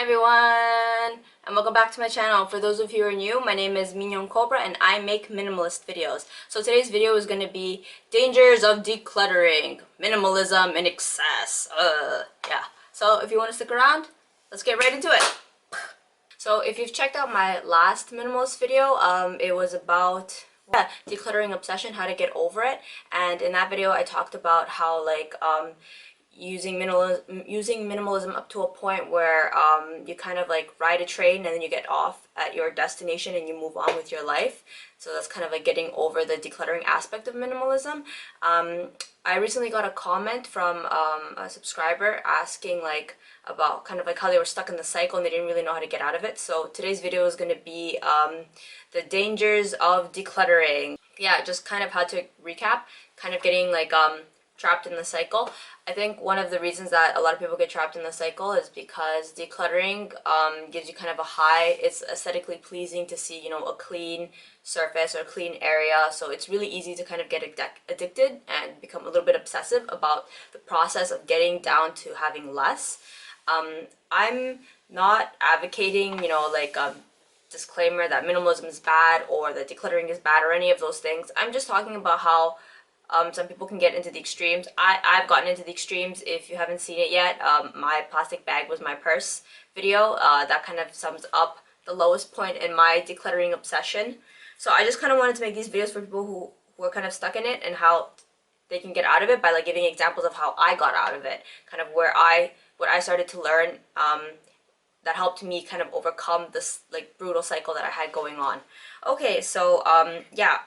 everyone, and welcome back to my channel. For those of you who are new, my name is Mignon Cobra and I make minimalist videos. So today's video is going to be Dangers of Decluttering, Minimalism in Excess. Yeah. So if you want to stick around, let's get right into it. So if you've checked out my last minimalist video, it was about decluttering obsession, how to get over it. And in that video I talked about how using minimalism up to a point where you kind of like ride a train and then you get off at your destination and you move on with your life. So that's kind of like getting over the decluttering aspect of minimalism. I recently got a comment from a subscriber asking about kind of like how they were stuck in the cycle and they didn't really know how to get out of it. So today's video is going to be the dangers of decluttering. Yeah, just kind of how to recap, kind of getting trapped in the cycle. I think one of the reasons that a lot of people get trapped in the cycle is because decluttering gives you kind of a high, it's aesthetically pleasing to see, a clean surface or a clean area. So it's really easy to kind of get addicted and become a little bit obsessive about the process of getting down to having less. I'm not advocating, disclaimer that minimalism is bad or that decluttering is bad or any of those things. I'm just talking about how some people can get into the extremes. I've gotten into the extremes. If you haven't seen it yet, my plastic bag was my purse video. That kind of sums up the lowest point in my decluttering obsession. So I just kind of wanted to make these videos for people who are kind of stuck in it and how they can get out of it by giving examples of how I got out of it, kind of what I started to learn that helped me kind of overcome this brutal cycle that I had going on. Okay, so yeah,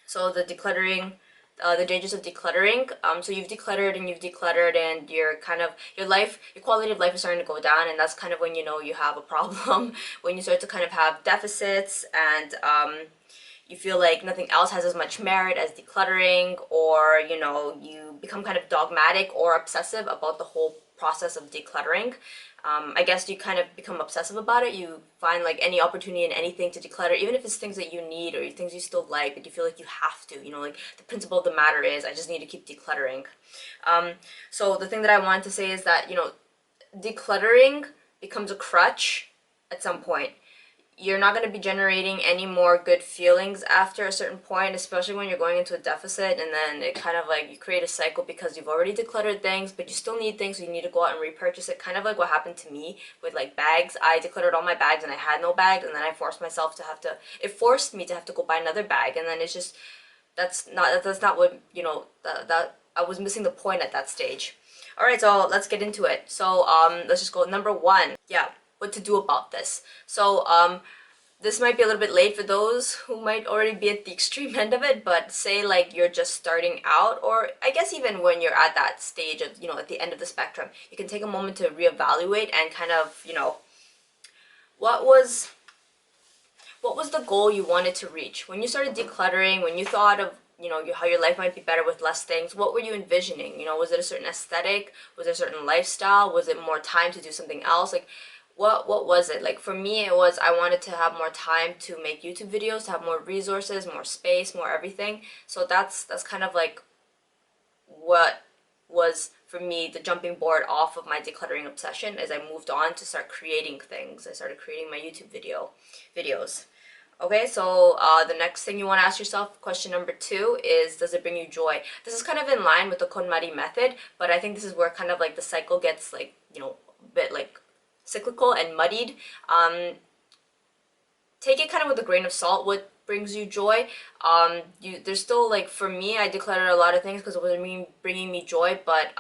so the decluttering. The dangers of decluttering. So you've decluttered and your quality of life is starting to go down, and that's kind of when you know you have a problem. When you start to kind of have deficits and you feel like nothing else has as much merit as decluttering, or you become kind of dogmatic or obsessive about the whole process of decluttering. I guess you kind of become obsessive about it. You find any opportunity in anything to declutter, even if it's things that you need or things you still like, but you feel like you have to, the principle of the matter is I just need to keep decluttering. So the thing that I wanted to say is that, decluttering becomes a crutch at some point. You're not going to be generating any more good feelings after a certain point, especially when you're going into a deficit, and then it kind of you create a cycle because you've already decluttered things, but you still need things, so you need to go out and repurchase it. Kind of like what happened to me with bags. I decluttered all my bags and I had no bags, and then I forced myself to it forced me to have to go buy another bag, and then it's just, that's not what, that I was missing the point at that stage. Alright, so let's get into it. So let's just go number one. Yeah, what to do about this. So this might be a little bit late for those who might already be at the extreme end of it, but say you're just starting out, or I guess even when you're at that stage of, at the end of the spectrum, you can take a moment to reevaluate and kind of, what was the goal you wanted to reach when you started decluttering, when you thought of how your life might be better with less things. What were you envisioning? Was it a certain aesthetic? Was it a certain lifestyle? Was it more time to do something else? What was it? For me, it was I wanted to have more time to make YouTube videos, to have more resources, more space, more everything. So that's kind of what was for me the jumping board off of my decluttering obsession as I moved on to start creating things. I started creating my YouTube videos. Okay, so the next thing you want to ask yourself, question number 2, is does it bring you joy? This is kind of in line with the KonMari method, but I think this is where kind of the cycle gets a bit cyclical and muddied. Take it kind of with a grain of salt what brings you joy. There's still for me, I decluttered a lot of things because it wasn't bringing me joy, but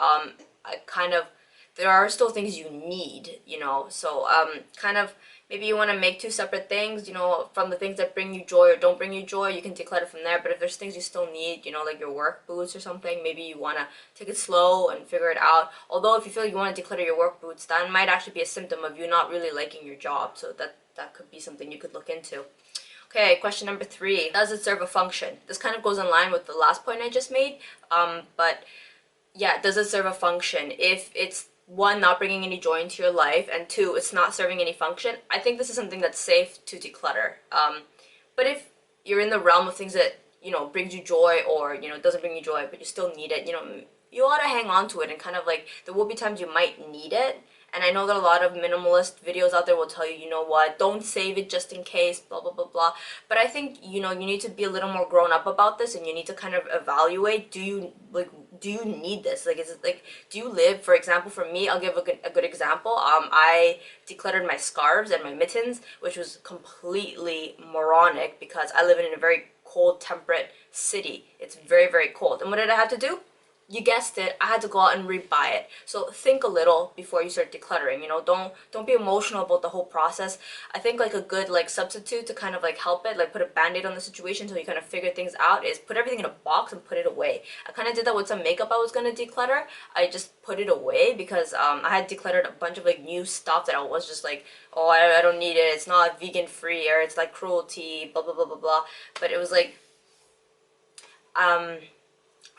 there are still things you need, so kind of maybe you want to make 2 separate things, from the things that bring you joy or don't bring you joy. You can declutter from there. But if there's things you still need, like your work boots or something, maybe you want to take it slow and figure it out. Although if you feel you want to declutter your work boots, that might actually be a symptom of you not really liking your job. So that could be something you could look into. Okay, question number 3. Does it serve a function? This kind of goes in line with the last point I just made. But yeah, does it serve a function? If it's 1, not bringing any joy into your life, and 2, it's not serving any function, I think this is something that's safe to declutter. But if you're in the realm of things that, brings you joy, or, doesn't bring you joy, but you still need it, you ought to hang on to it, and kind of there will be times you might need it, And I know that a lot of minimalist videos out there will tell you, you know what, don't save it just in case, blah, blah, blah, blah. But I think, you know, you need to be a little more grown up about this, and you need to kind of evaluate, do you need this? Like, is it like, do you live, for example, for me, I'll give a good example. I decluttered my scarves and my mittens, which was completely moronic because I live in a very cold, temperate city. It's very, very cold. And what did I have to do? You guessed it, I had to go out and rebuy it. So think a little before you start decluttering. You know, don't be emotional about the whole process. I think like a good like substitute to kind of like help it, like put a band-aid on the situation so you kind of figure things out, is put everything in a box and put it away. I kind of did that with some makeup I was gonna declutter. I just put it away because I had decluttered a bunch of like new stuff that I was just like, oh, I don't need it, it's not vegan free, or it's like cruelty, blah blah blah blah blah. But it was like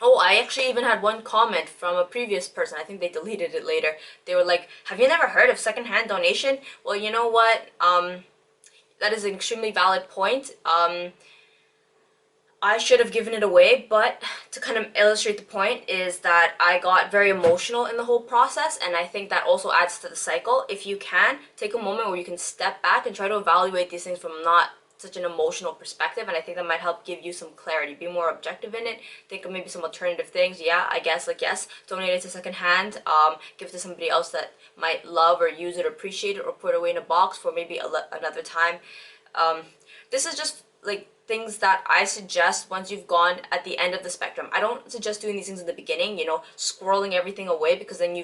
oh, I actually even had one comment from a previous person. I think they deleted it later. They were like, have you never heard of secondhand donation? Well, you know what? That is an extremely valid point. I should have given it away, but to kind of illustrate the point is that I got very emotional in the whole process, and I think that also adds to the cycle. If you can, take a moment where you can step back and try to evaluate these things from not such an emotional perspective, and I think that might help give you some clarity. Be more objective in it. Think of maybe some alternative things. Yeah, I guess, like, yes, donate it to secondhand, give it to somebody else that might love or use it or appreciate it, or put it away in a box for maybe another time. This is just like things that I suggest once you've gone at the end of the spectrum. I don't suggest doing these things in the beginning, you know, squirreling everything away, because then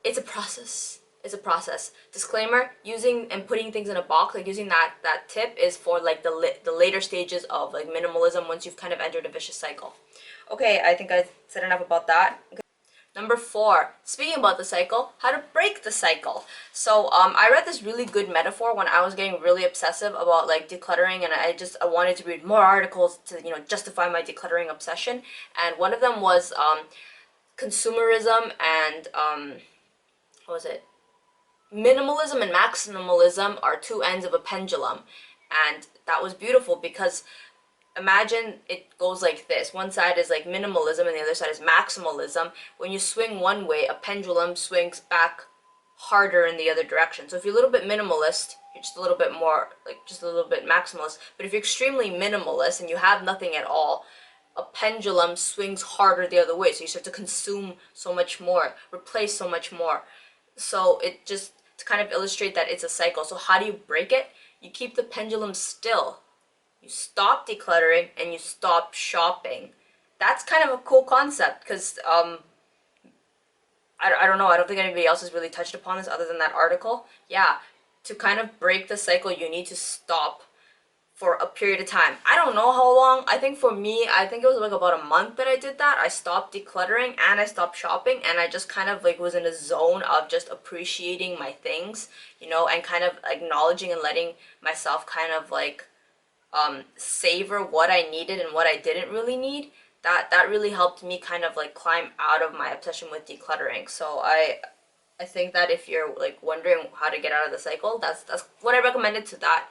it's a process. It's a process. Disclaimer, using and putting things in a box, like using that tip is for like the later stages of like minimalism, once you've kind of entered a vicious cycle. Okay, I think I said enough about that. Okay. Number 4, speaking about the cycle, how to break the cycle. So I read this really good metaphor when I was getting really obsessive about like decluttering, and I wanted to read more articles to, you know, justify my decluttering obsession. And one of them was consumerism and what was it? Minimalism and maximalism are two ends of a pendulum. And that was beautiful because imagine it goes like this. One side is like minimalism and the other side is maximalism. When you swing one way, a pendulum swings back harder in the other direction. So if you're a little bit minimalist, you're just a little bit more, like just a little bit maximalist. But if you're extremely minimalist and you have nothing at all, a pendulum swings harder the other way. So you start to consume so much more, replace so much more. So it just, to kind of illustrate that it's a cycle. So how do you break it? You keep the pendulum still. You stop decluttering and you stop shopping. That's kind of a cool concept because I don't know, I don't think anybody else has really touched upon this other than that article. Yeah, to kind of break the cycle, you need to stop for a period of time. I don't know how long. I think for me, I think it was like about a month that I did that. I stopped decluttering and I stopped shopping, and I just kind of like was in a zone of just appreciating my things, you know, and kind of acknowledging and letting myself kind of like savor what I needed and what I didn't really need. That really helped me kind of like climb out of my obsession with decluttering. So I think that if you're like wondering how to get out of the cycle, that's what I recommended to that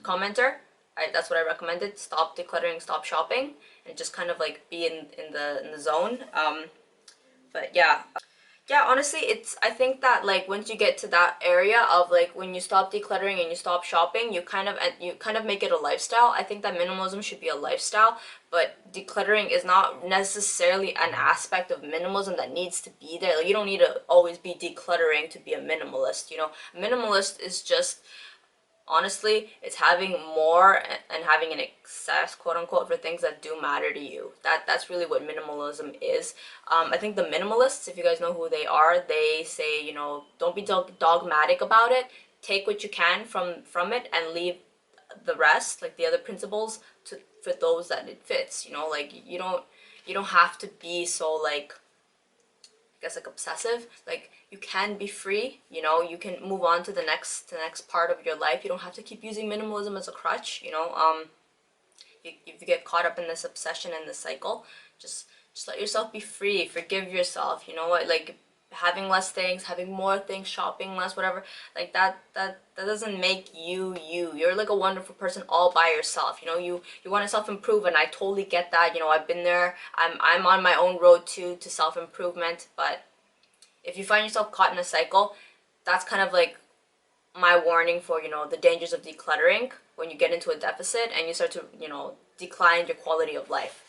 commenter. That's what I recommended. Stop decluttering, stop shopping, and just kind of like be in the zone. But yeah, honestly, I think that like once you get to that area of like when you stop decluttering and you stop shopping, you kind of make it a lifestyle. I think that minimalism should be a lifestyle, but decluttering is not necessarily an aspect of minimalism that needs to be there. Like, you don't need to always be decluttering to be a minimalist, you know. A minimalist is just, honestly, it's having more and having an excess, quote unquote, for things that do matter to you. That's really what minimalism is. I think the minimalists, if you guys know who they are, they say, you know, don't be dogmatic about it. Take what you can from it and leave the rest, like the other principles, for those that it fits. You know, like you don't have to be so like, I guess, like obsessive. Like, you can be free, you know, you can move on to the next part of your life. You don't have to keep using minimalism as a crutch, you know. If you get caught up in this obsession and this cycle, just let yourself be free. Forgive yourself, you know what, like having less things, having more things, shopping less, whatever, like that doesn't make you. You're like a wonderful person all by yourself, you know. You want to self-improve, and I totally get that, you know. I've been there. I'm on my own road to self-improvement, but if you find yourself caught in a cycle, that's kind of like my warning for, you know, the dangers of decluttering when you get into a deficit and you start to, you know, decline your quality of life.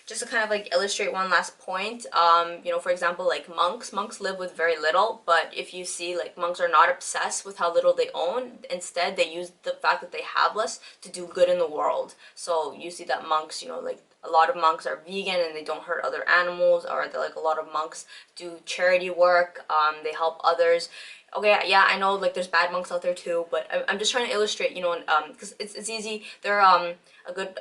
Just to kind of like illustrate one last point, you know, for example, like monks live with very little, but if you see, like, monks are not obsessed with how little they own. Instead, they use the fact that they have less to do good in the world. So you see that monks, you know, like a lot of monks are vegan and they don't hurt other animals, or like a lot of monks do charity work, they help others. Okay, yeah, I know, like, there's bad monks out there too, but I'm just trying to illustrate, you know, because it's easy. They're a good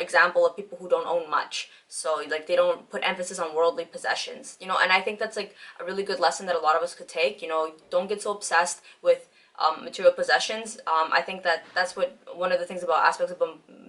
example of people who don't own much. So, like, they don't put emphasis on worldly possessions, you know, and I think that's, like, a really good lesson that a lot of us could take. You know, don't get so obsessed with material possessions. I think that that's what one of the things about aspects of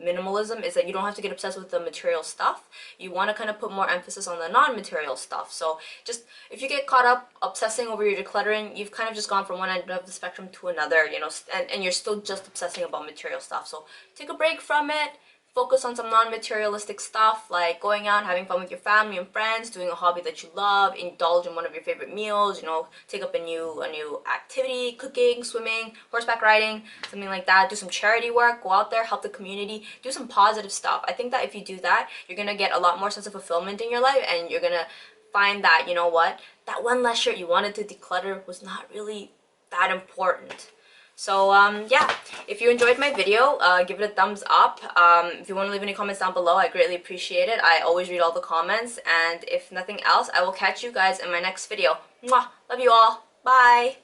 minimalism is, that you don't have to get obsessed with the material stuff. You want to kind of put more emphasis on the non-material stuff. So just, if you get caught up obsessing over your decluttering, you've kind of just gone from one end of the spectrum to another, you know, and you're still just obsessing about material stuff. So take a break from it. Focus on some non-materialistic stuff, like going out, having fun with your family and friends, doing a hobby that you love, indulge in one of your favorite meals, you know, take up a new activity, cooking, swimming, horseback riding, something like that. Do some charity work, go out there, help the community, do some positive stuff. I think that if you do that, you're gonna get a lot more sense of fulfillment in your life, and you're gonna find that, you know what, that one less shirt you wanted to declutter was not really that important. So yeah, if you enjoyed my video, give it a thumbs up. If you want to leave any comments down below, I greatly appreciate it. I always read all the comments, and if nothing else, I will catch you guys in my next video. Mwah! Love you all. Bye!